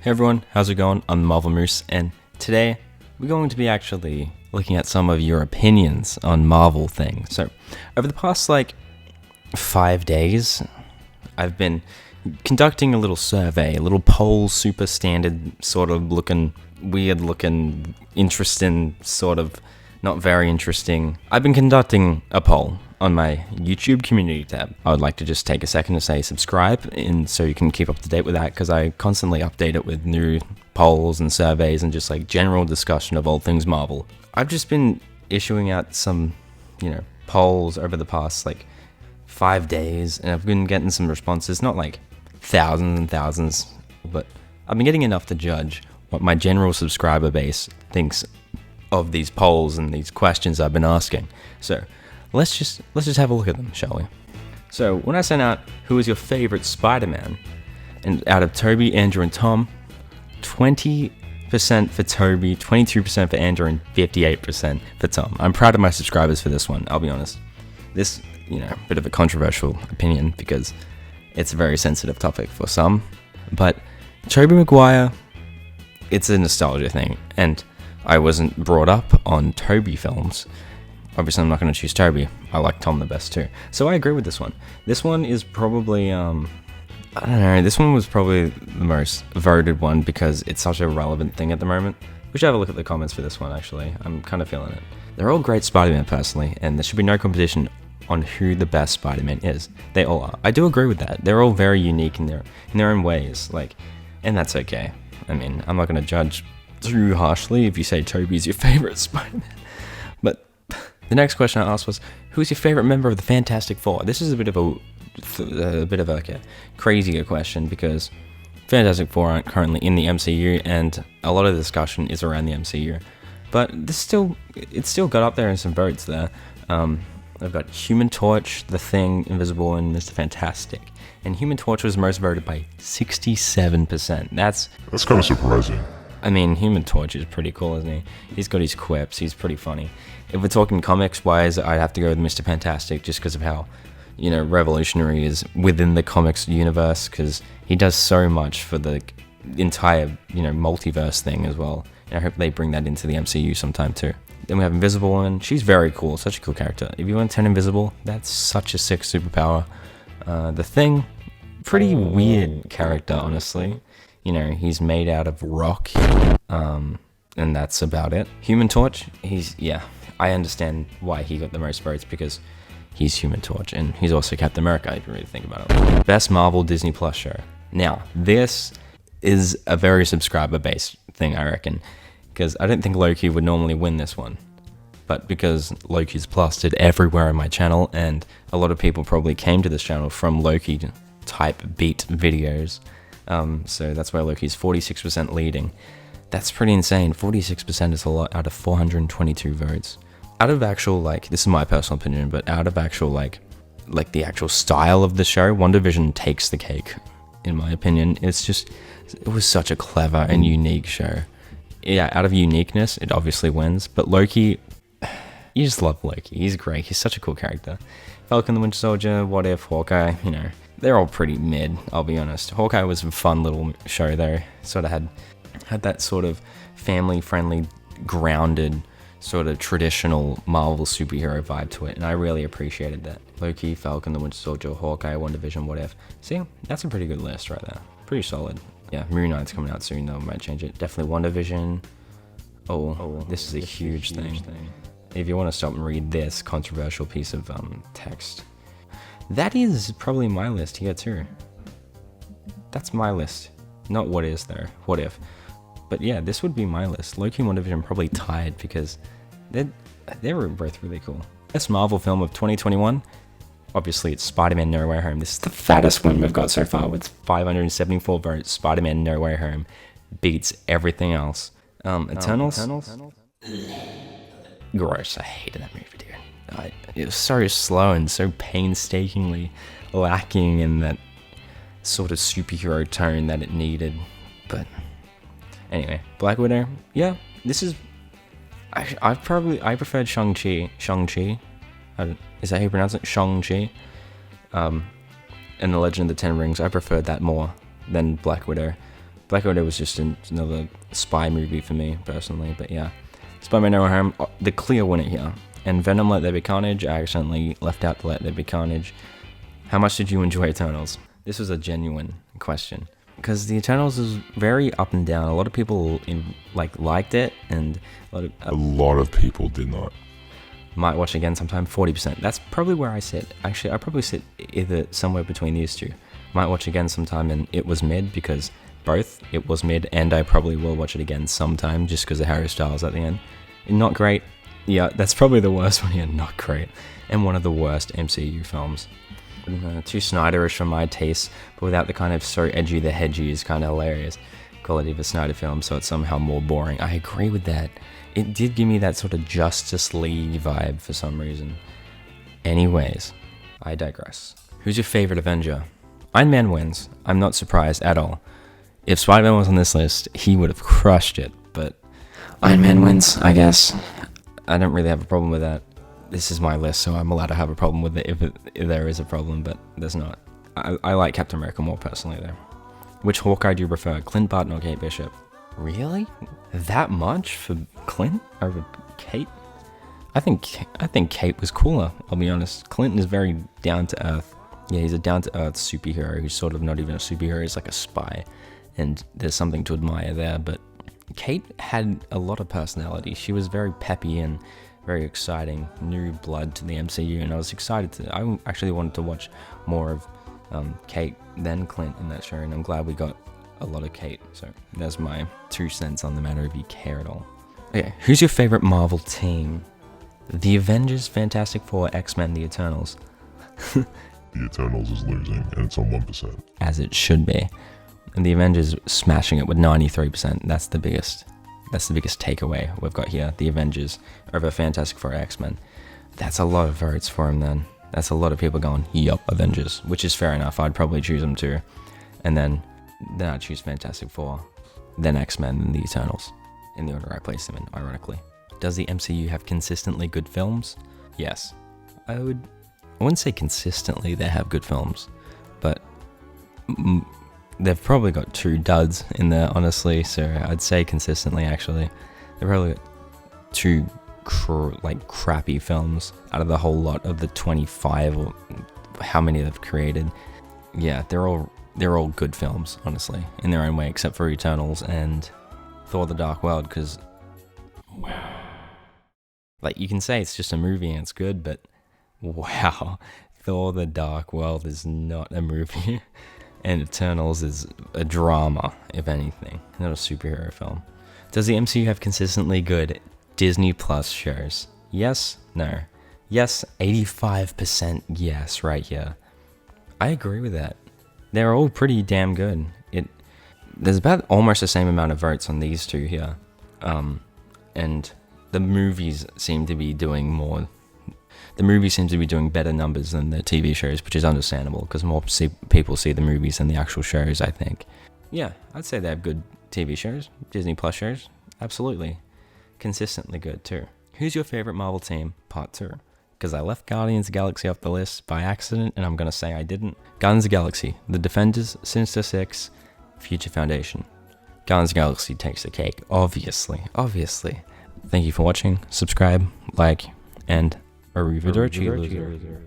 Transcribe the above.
Hey everyone, how's it going? I'm Marvel Moose, and today we're going to be actually looking at some of your opinions on Marvel things. So, over the past 5 days, I've been conducting a little survey, a little poll, super standard, sort of looking, weird looking, interesting, sort of not very interesting. I've been conducting a poll on my YouTube community tab. I would like to just take a second to say subscribe, and so you can keep up to date with that, because I constantly update it with new polls and surveys and just general discussion of all things Marvel. I've just been issuing out some, polls over the past 5 days, and I've been getting some responses, not thousands and thousands, but I've been getting enough to judge what my general subscriber base thinks of these polls and these questions I've been asking. So let's just have a look at them, shall we? So when I sent out who is your favorite Spider-Man, and out of Toby, Andrew, and Tom, 20% for Toby, 22% for Andrew, and 58% for Tom. I'm proud of my subscribers for this one, I'll be honest. This, bit of a controversial opinion because it's a very sensitive topic for some, but Tobey Maguire, it's a nostalgia thing, and I wasn't brought up on Toby films. Obviously, I'm not going to choose Toby. I like Tom the best too. So I agree with this one. This one is probably, this one was probably the most voted one because it's such a relevant thing at the moment. We should have a look at the comments for this one, actually. I'm kind of feeling it. They're all great Spider-Man, personally, and there should be no competition on who the best Spider-Man is. They all are. I do agree with that. They're all very unique in their own ways, and that's okay. I mean, I'm not going to judge too harshly if you say Toby's your favorite Spider-Man. But the next question I asked was, who's your favorite member of the Fantastic Four? This is a bit of a crazier question because Fantastic Four aren't currently in the MCU, and a lot of the discussion is around the MCU. But it's still got up there in some votes there. I've got Human Torch, The Thing, Invisible, and Mr. Fantastic. And Human Torch was most voted by 67%. That's kind of surprising. I mean, Human Torch is pretty cool, isn't he? He's got his quips, he's pretty funny. If we're talking comics-wise, I'd have to go with Mr. Fantastic just because of how, revolutionary he is within the comics universe, because he does so much for the entire, multiverse thing as well. And I hope they bring that into the MCU sometime too. Then we have Invisible Woman. She's very cool, such a cool character. If you want to turn invisible, that's such a sick superpower. The Thing, pretty weird character, honestly. He's made out of rock, and that's about it. Human Torch, I understand why he got the most votes, because he's Human Torch, and he's also Captain America, if you really think about it. Best Marvel Disney Plus show. Now, this is a very subscriber-based thing, I reckon, because I don't think Loki would normally win this one. But because Loki's plastered everywhere on my channel, and a lot of people probably came to this channel from Loki-type beat videos, so that's why Loki's 46% leading. That's pretty insane. 46% is a lot out of 422 votes. Out of actual, this is my personal opinion, but out of actual, the actual style of the show, WandaVision takes the cake, in my opinion. It was such a clever and unique show. Yeah, out of uniqueness, it obviously wins, but Loki, you just love Loki. He's great. He's such a cool character. Falcon the Winter Soldier, What If, Hawkeye, they're all pretty mid, I'll be honest. Hawkeye was a fun little show though. Sort of had that sort of family-friendly, grounded, sort of traditional Marvel superhero vibe to it, and I really appreciated that. Loki, Falcon the Winter Soldier, Hawkeye, WandaVision, What If. See, that's a pretty good list right there. Pretty solid. Yeah, Moon Knight's coming out soon though, might change it. Definitely WandaVision. Oh, this is a huge thing. If you want to stop and read this controversial piece of text. That is probably my list here too. That's my list. Not what is there, What If. But yeah, this would be my list. Loki and WandaVision probably tied because they were both really cool. Best Marvel film of 2021. Obviously, it's Spider-Man No Way Home. This is the fattest one we've got so far with 574 votes. Spider-Man No Way Home beats everything else. Eternals? Gross. I hated that movie, dude. It was so slow and so painstakingly lacking in that sort of superhero tone that it needed. But anyway, Black Widow. Yeah, this is... I preferred Shang-Chi. Is that how you pronounce it? Shang-Chi. And The Legend of the Ten Rings. I preferred that more than Black Widow. Black Widow was just another spy movie for me, personally, but yeah. Spider-Man No Way Home, the clear winner here. And Venom Let There Be Carnage, I accidentally left out the Let There Be Carnage. How much did you enjoy Eternals? This was a genuine question. Because the Eternals is very up and down. A lot of people liked it, and a lot of people did not. Might watch again sometime, 40%. That's probably where I sit. Actually, I probably sit either somewhere between these two. Might watch again sometime, and it was mid, because both it was mid, and I probably will watch it again sometime, just because of Harry Styles at the end. Not great. Yeah, that's probably the worst one here. Not great. And one of the worst MCU films. Too Snyderish for my taste, but without the kind of so edgy the hedgy is kind of hilarious quality of a Snyder film, so it's somehow more boring. I agree with that. It did give me that sort of Justice League vibe for some reason. Anyways, I digress. Who's your favorite Avenger? Iron Man wins. I'm not surprised at all. If Spider-Man was on this list, he would have crushed it, but Iron Man wins, I guess. I don't really have a problem with that. This is my list, so I'm allowed to have a problem with it if there is a problem, but there's not. I like Captain America more personally, though. Which Hawkeye do you prefer, Clint Barton or Kate Bishop? Really? That much for Clint over Kate? I think Kate was cooler, I'll be honest. Clint is very down-to-earth. Yeah, he's a down-to-earth superhero who's sort of not even a superhero, he's like a spy. And there's something to admire there, but Kate had a lot of personality. She was very peppy and very exciting, new blood to the MCU, and I was excited I actually wanted to watch more of Kate than Clint in that show, and I'm glad we got a lot of Kate. So that's my 2 cents on the matter if you care at all. Okay, who's your favorite Marvel team? The Avengers, Fantastic Four, X-Men, The Eternals. The Eternals is losing, and it's on 1%. As it should be. And the Avengers smashing it with 93%. That's the biggest takeaway we've got here. The Avengers over Fantastic Four, X-Men. That's a lot of votes for him then. That's a lot of people going, yup, Avengers, which is fair enough. I'd probably choose them too. And then I'd choose Fantastic Four, then X-Men, then The Eternals, in the order I place them in, ironically. Does the MCU have consistently good films? Yes. I wouldn't say consistently they have good films, but they've probably got 2 duds in there, honestly, so I'd say consistently, actually. They've probably got 2 crappy films out of the whole lot of the 25 or how many they've created. Yeah, they're all good films, honestly, in their own way, except for Eternals and Thor: The Dark World, because wow. Like, you can say it's just a movie and it's good, but wow, Thor: The Dark World is not a movie. And Eternals is a drama, if anything, not a superhero film. Does the MCU have consistently good Disney Plus shows? Yes, no. Yes, 85% yes, right here. I agree with that. They're all pretty damn good. There's about almost the same amount of votes on these 2 here. And the movies seem to be doing more. The movies seem to be doing better numbers than the TV shows, which is understandable, because more people see the movies than the actual shows, I think. Yeah, I'd say they have good TV shows, Disney Plus shows, absolutely. Consistently good, too. Who's your favorite Marvel team? Part 2. Because I left Guardians of the Galaxy off the list by accident, and I'm going to say I didn't. Guardians of the Galaxy, The Defenders, Sinister Six, Future Foundation. Guardians of the Galaxy takes the cake, obviously. Thank you for watching, subscribe, like, and arrivederci.